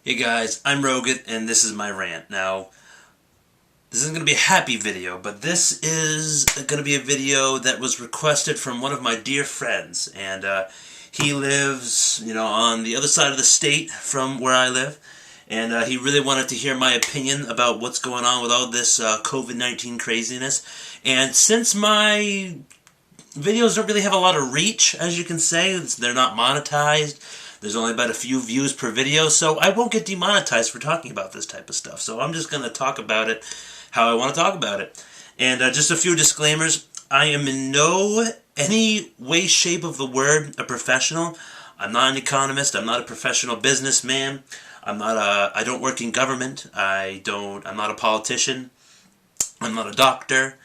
Hey guys, I'm Rogut, and this is my rant. Now, this isn't going to be a happy video, but this is going to be a video that was requested from one of my dear friends, and he lives, on the other side of the state from where I live, and he really wanted to hear my opinion about what's going on with all this COVID-19 craziness, and since my videos don't really have a lot of reach, as you can say, they're not monetized, there's only about a few views per video, so I won't get demonetized for talking about this type of stuff. So I'm just going to talk about it how I want to talk about it. And just a few disclaimers. I am in any way, shape of the word a professional. I'm not an economist. I'm not a professional businessman. I don't work in government. I'm not a politician. I'm not a doctor.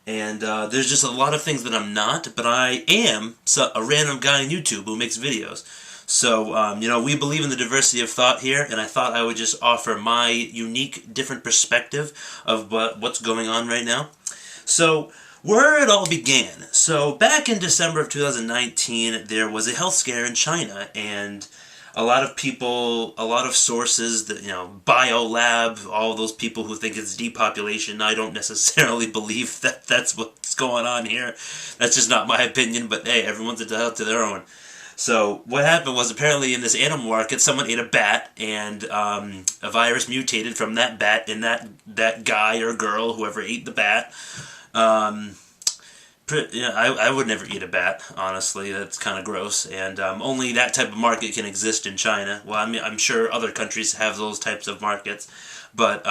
And there's just a lot of things that I'm not, but I am a random guy on YouTube who makes videos. So, we believe in the diversity of thought here, and I thought I would just offer my unique, different perspective of what's going on right now. So, where it all began. So, back in December of 2019, there was a health scare in China, and a lot of people, a lot of sources, that BioLab, all those people who think it's depopulation, I don't necessarily believe that that's what's going on here. That's just not my opinion, but hey, everyone's entitled to their own. So what happened was, apparently in this animal market, someone ate a bat, and a virus mutated from that bat in that guy or girl, whoever ate the bat. I would never eat a bat, honestly. That's kind of gross, and only that type of market can exist in China. Well, I mean, I'm sure other countries have those types of markets, but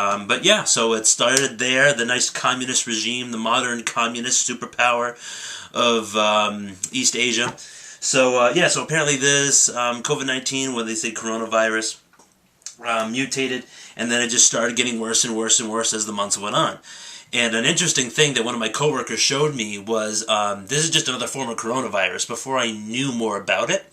yeah. So it started there. The nice communist regime, the modern communist superpower of East Asia. So, so apparently this COVID-19, what they say coronavirus, mutated, and then it just started getting worse and worse and worse as the months went on. And an interesting thing that one of my coworkers showed me was, this is just another form of coronavirus. Before I knew more about it,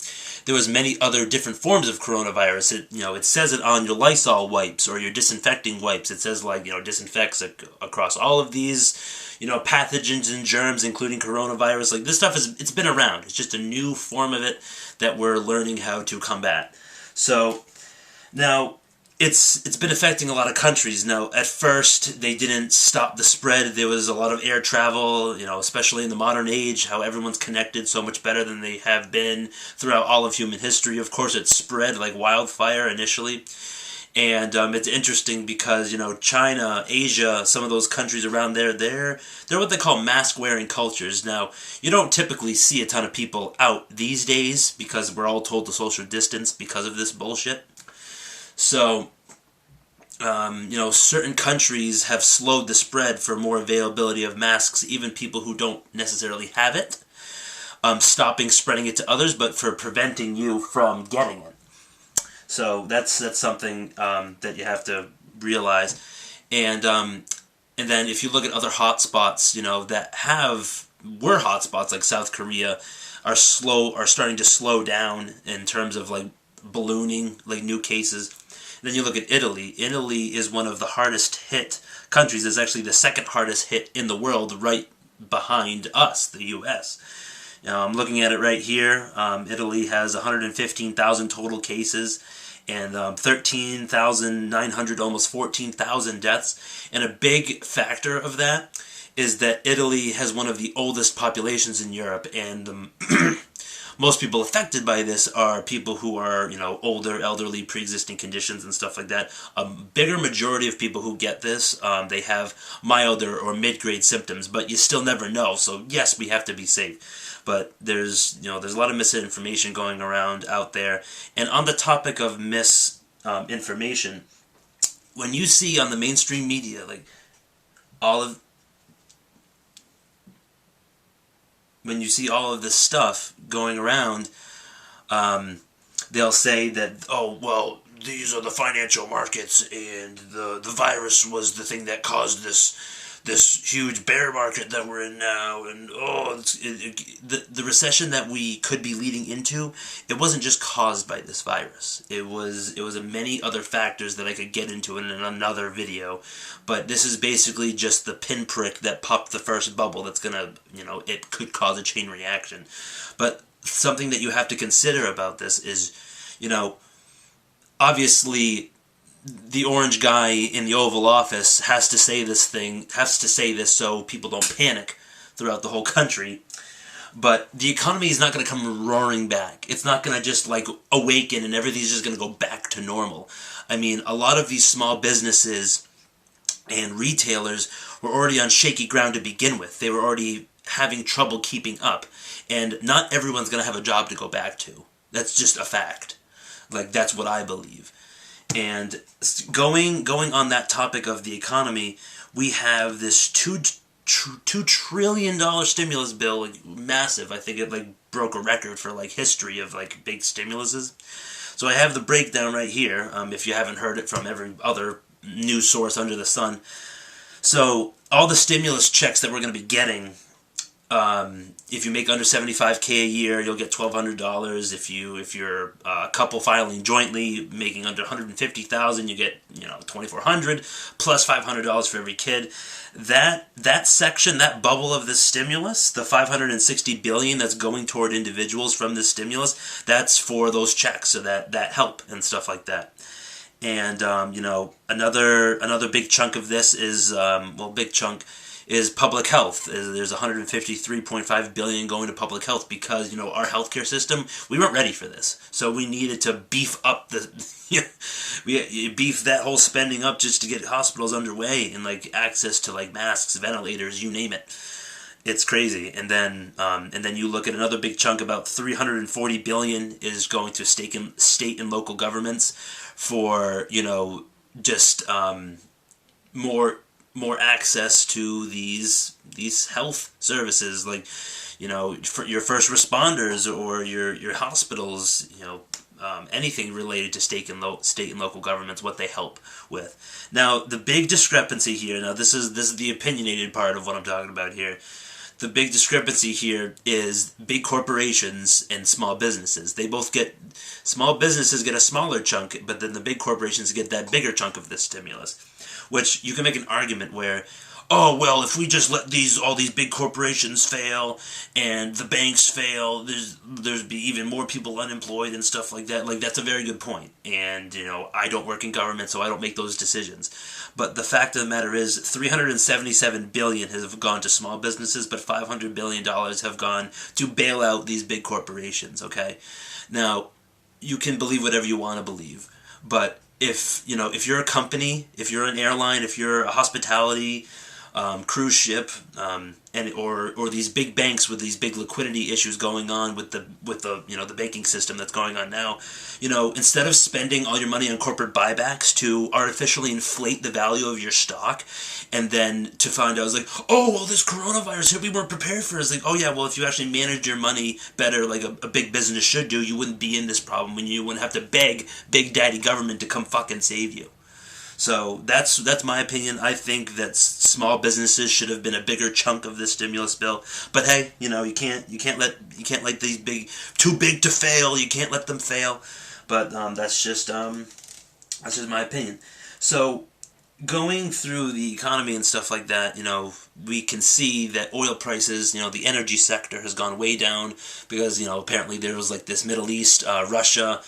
there was many other different forms of coronavirus. It says it on your Lysol wipes or your disinfecting wipes. It says, disinfects across all of these, pathogens and germs, including coronavirus. Like, this stuff it's been around. It's just a new form of it that we're learning how to combat. So, now, it's been affecting a lot of countries. Now, at first, they didn't stop the spread. There was a lot of air travel, especially in the modern age, how everyone's connected so much better than they have been throughout all of human history. Of course, it spread like wildfire initially. And it's interesting because, China, Asia, some of those countries around there, they're what they call mask-wearing cultures. Now, you don't typically see a ton of people out these days because we're all told to social distance because of this bullshit. So, certain countries have slowed the spread for more availability of masks, even people who don't necessarily have it, stopping spreading it to others, but for preventing you from getting it. So that's something that you have to realize. And then if you look at other hotspots, that were hotspots like South Korea, are starting to slow down in terms of like ballooning, like new cases. Then you look at Italy. Italy is one of the hardest hit countries. It's actually the second hardest hit in the world, right behind us, the U.S. I'm looking at it right here. Italy has 115,000 total cases and 13,900, almost 14,000 deaths. And a big factor of that is that Italy has one of the oldest populations in Europe, and most people affected by this are people who are, older, elderly, pre-existing conditions and stuff like that. A bigger majority of people who get this, they have milder or mid-grade symptoms, but you still never know. So yes, we have to be safe. But there's a lot of misinformation going around out there. And on the topic of misinformation, when you see on the mainstream media, when you see all of this stuff going around, they'll say that, oh, well, these are the financial markets, and the virus was the thing that caused this huge bear market that we're in now, and the recession that we could be leading into, it wasn't just caused by this virus. It was many other factors that I could get into in another video, but this is basically just the pinprick that popped the first bubble that's gonna, it could cause a chain reaction. But something that you have to consider about this is, obviously the orange guy in the Oval Office has to say this so people don't panic throughout the whole country. But the economy is not going to come roaring back. It's not going to just like awaken and everything's just going to go back to normal. I mean, a lot of these small businesses and retailers were already on shaky ground to begin with. They were already having trouble keeping up. And not everyone's going to have a job to go back to. That's just a fact. Like, that's what I believe. And going on that topic of the economy, we have this $2 trillion stimulus bill, like, massive. I think it like broke a record for like history of like big stimuluses. So I have the breakdown right here, if you haven't heard it from every other news source under the sun. So all the stimulus checks that we're going to be getting, if you make under $75K a year, you'll get $1,200. If you're a couple filing jointly, making under $150,000, you get $2,400 plus $500 for every kid. That section, that bubble of this stimulus, the $560 billion that's going toward individuals from this stimulus, that's for those checks, so that help and stuff like that. And another big chunk of this is big chunk is public health. There's $153.5 billion going to public health because our healthcare system, we weren't ready for this, so we needed to beef up we beef that whole spending up just to get hospitals underway and like access to like masks, ventilators, you name it. It's crazy. And then you look at another big chunk, about $340 billion is going to state and local governments for just more access to these health services, like for your first responders or your hospitals, anything related to state and local governments, what they help with. Now the big discrepancy here, this is the opinionated part of what I'm talking about here. The big discrepancy here is big corporations and small businesses. Small businesses get a smaller chunk, but then the big corporations get that bigger chunk of this stimulus. Which you can make an argument where, oh, well, if we just let all these big corporations fail and the banks fail, there'd be even more people unemployed and stuff like that. Like, that's a very good point. And, I don't work in government, so I don't make those decisions. But the fact of the matter is, $377 billion has gone to small businesses, but $500 billion have gone to bail out these big corporations, okay? Now, you can believe whatever you want to believe, but if you're a company, if you're an airline, if you're a hospitality, cruise ship, or these big banks with these big liquidity issues going on with the banking system that's going on now, instead of spending all your money on corporate buybacks to artificially inflate the value of your stock, and then to find out, it's like, oh, well, this coronavirus here, we weren't prepared for it. It's like, oh yeah, well, if you actually managed your money better, like a big business should do, you wouldn't be in this problem, and you wouldn't have to beg Big Daddy government to come fucking save you. So that's my opinion. I think that small businesses should have been a bigger chunk of this stimulus bill. But hey, you can't let these too big to fail. You can't let them fail. But that's just my opinion. So going through the economy and stuff like that, we can see that oil prices, the energy sector has gone way down because apparently there was like this Middle East, Russia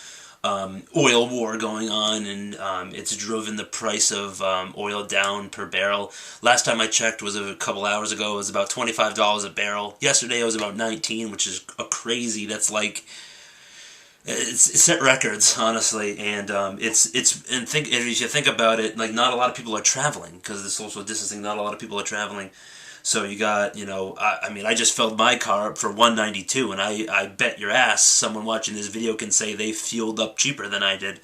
oil war going on, and it's driven the price of oil down per barrel. Last time I checked was a couple hours ago. It was about $25 a barrel. Yesterday it was about $19, which is a crazy. That's like it set records, honestly. And if you think about it, like, not a lot of people are traveling because of the social distancing. Not a lot of people are traveling. So you got, I just filled my car up for $192, and I bet your ass someone watching this video can say they fueled up cheaper than I did.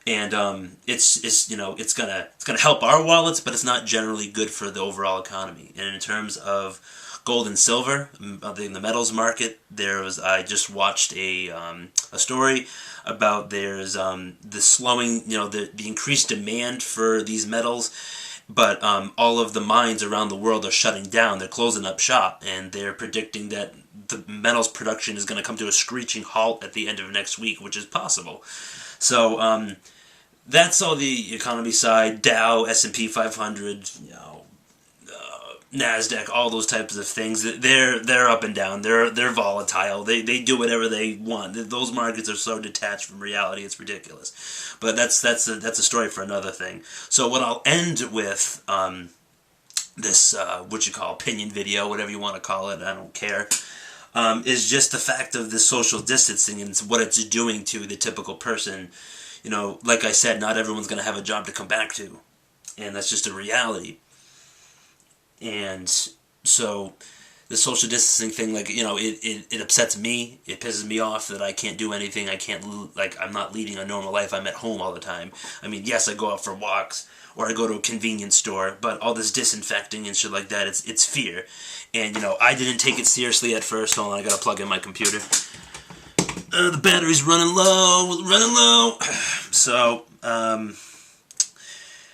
And it's gonna help our wallets, but it's not generally good for the overall economy. And in terms of gold and silver, in the metals market, I just watched a story about there's the slowing, the increased demand for these metals. But all of the mines around the world are shutting down. They're closing up shop, and they're predicting that the metals production is going to come to a screeching halt at the end of next week, which is possible. So that's all the economy side. Dow, S&P 500, NASDAQ, all those types of things. They're up and down. They're volatile. They do whatever they want. Those markets are so detached from reality, it's ridiculous. But that's a story for another thing. So what I'll end with, this what you call opinion video, whatever you want to call it, I don't care, is just the fact of the social distancing and what it's doing to the typical person. You know, like I said, not everyone's going to have a job to come back to, and that's just a reality. And so the social distancing thing, like, you know, it upsets me. It pisses me off that I can't do anything. I can't, like, I'm not leading a normal life. I'm at home all the time. I mean, yes, I go out for walks, or I go to a convenience store, but all this disinfecting and shit like that, it's fear. And, you know, I didn't take it seriously at first. Hold on, I gotta plug in my computer. The battery's running low. So,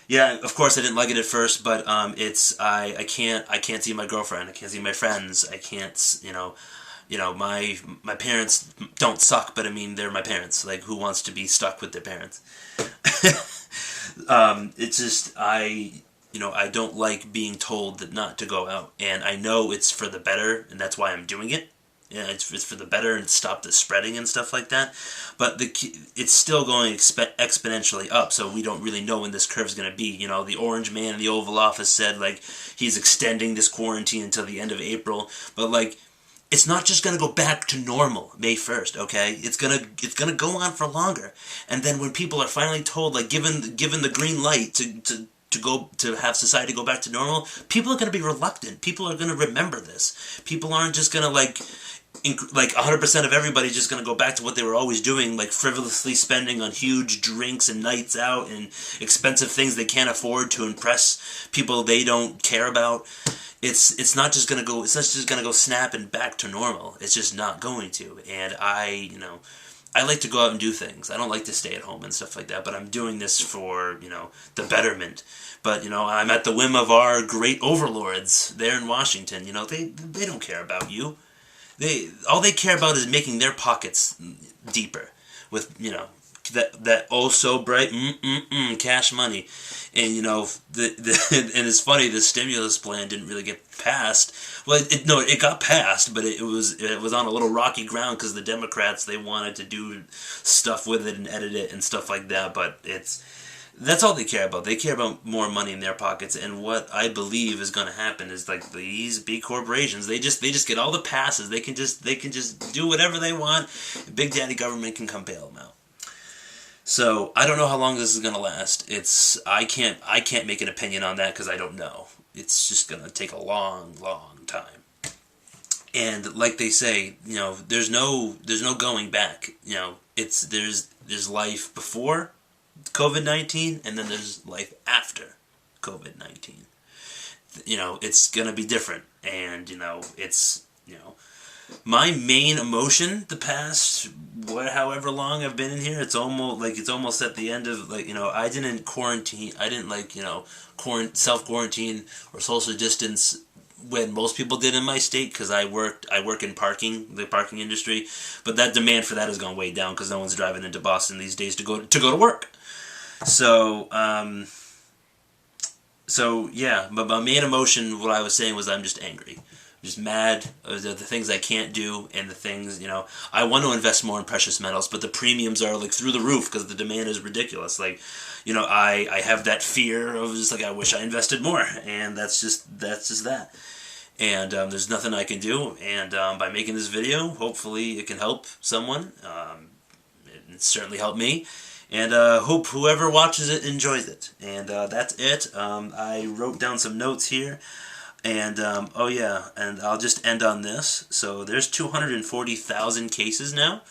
yeah, of course I didn't like it at first, but I can't see my girlfriend, I can't see my friends, I can't, you know, my parents don't suck, but I mean, they're my parents. Like, who wants to be stuck with their parents? It's just, you know, I don't like being told that not to go out, and I know it's for the better, and that's why I'm doing it. Yeah, it's for the better and stop the spreading and stuff like that. But it's still going exponentially up, so we don't really know when this curve's going to be. You know, the orange man in the Oval Office said, like, he's extending this quarantine until the end of April. But, like, it's not just going to go back to normal May 1st, okay? It's gonna go on for longer. And then when people are finally told, like, given the green light to have society go back to normal, people are going to be reluctant. People are going to remember this. People aren't just going to, like 100% of everybody just going to go back to what they were always doing, like frivolously spending on huge drinks and nights out and expensive things they can't afford to impress people they don't care about. It's not just going to go snapping back to normal. It's just not going to. And I like to go out and do things. I don't like to stay at home and stuff like that, but I'm doing this for, you know, the betterment. But, you know, I'm at the whim of our great overlords there in Washington. You know, they don't care about you. All they care about is making their pockets deeper with, you know, that oh so bright cash money. And, you know, and it's funny, the stimulus plan didn't really get passed. Well, it got passed, but it was on a little rocky ground because the Democrats, they wanted to do stuff with it and edit it and stuff like that. But that's all they care about. They care about more money in their pockets. And what I believe is going to happen is, like, these big corporations, they just get all the passes. They can just do whatever they want. Big Daddy government can come bail them out. So I don't know how long this is going to last. I can't make an opinion on that because I don't know. It's just going to take a long, long time. And like they say, you know, there's no going back. You know, there's life before COVID-19, and then there's life after COVID-19. You know, it's going to be different. And, you know, my main emotion the past however long I've been in here, it's almost at the end of, like, you know, I didn't self-quarantine or social distance when most people did in my state, because I work in the parking industry, but that demand for that has gone way down because no one's driving into Boston these days to go to work. So yeah, but my main emotion, what I was saying, was I'm just angry. I'm just mad at the things I can't do, and the things, you know, I want to invest more in precious metals, but the premiums are, like, through the roof because the demand is ridiculous. Like, you know, I have that fear of just, like, I wish I invested more, and that's just that. And there's nothing I can do, and by making this video, hopefully it can help someone. It certainly helped me. And hope whoever watches it enjoys it. And that's it. I wrote down some notes here. And, oh yeah, and I'll just end on this. So there's 240,000 cases now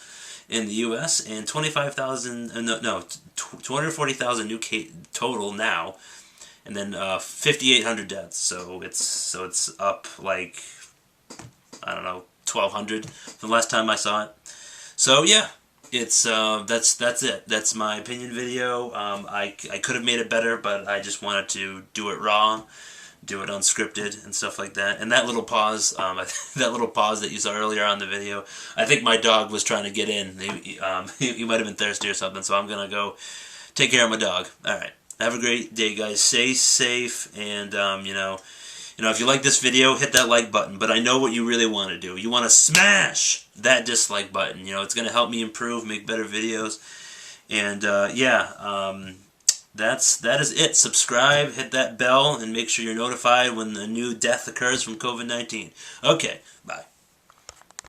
in the U.S. and 240,000 new total now. And then 5,800 deaths. So it's up, like, I don't know, 1,200 from the last time I saw it. So yeah. It's that's it. That's my opinion video. I could have made it better, but I just wanted to do it raw, do it unscripted and stuff like that. And that little pause, that you saw earlier on the video, I think my dog was trying to get in. He might have been thirsty or something. So I'm gonna go take care of my dog. All right. Have a great day, guys. Stay safe, and you know, You know, if you like this video, hit that like button. But I know what you really want to do. You want to smash that dislike button. You know, it's going to help me improve, make better videos. And that is it. Subscribe, hit that bell, and make sure you're notified when the new death occurs from COVID-19. Okay, bye.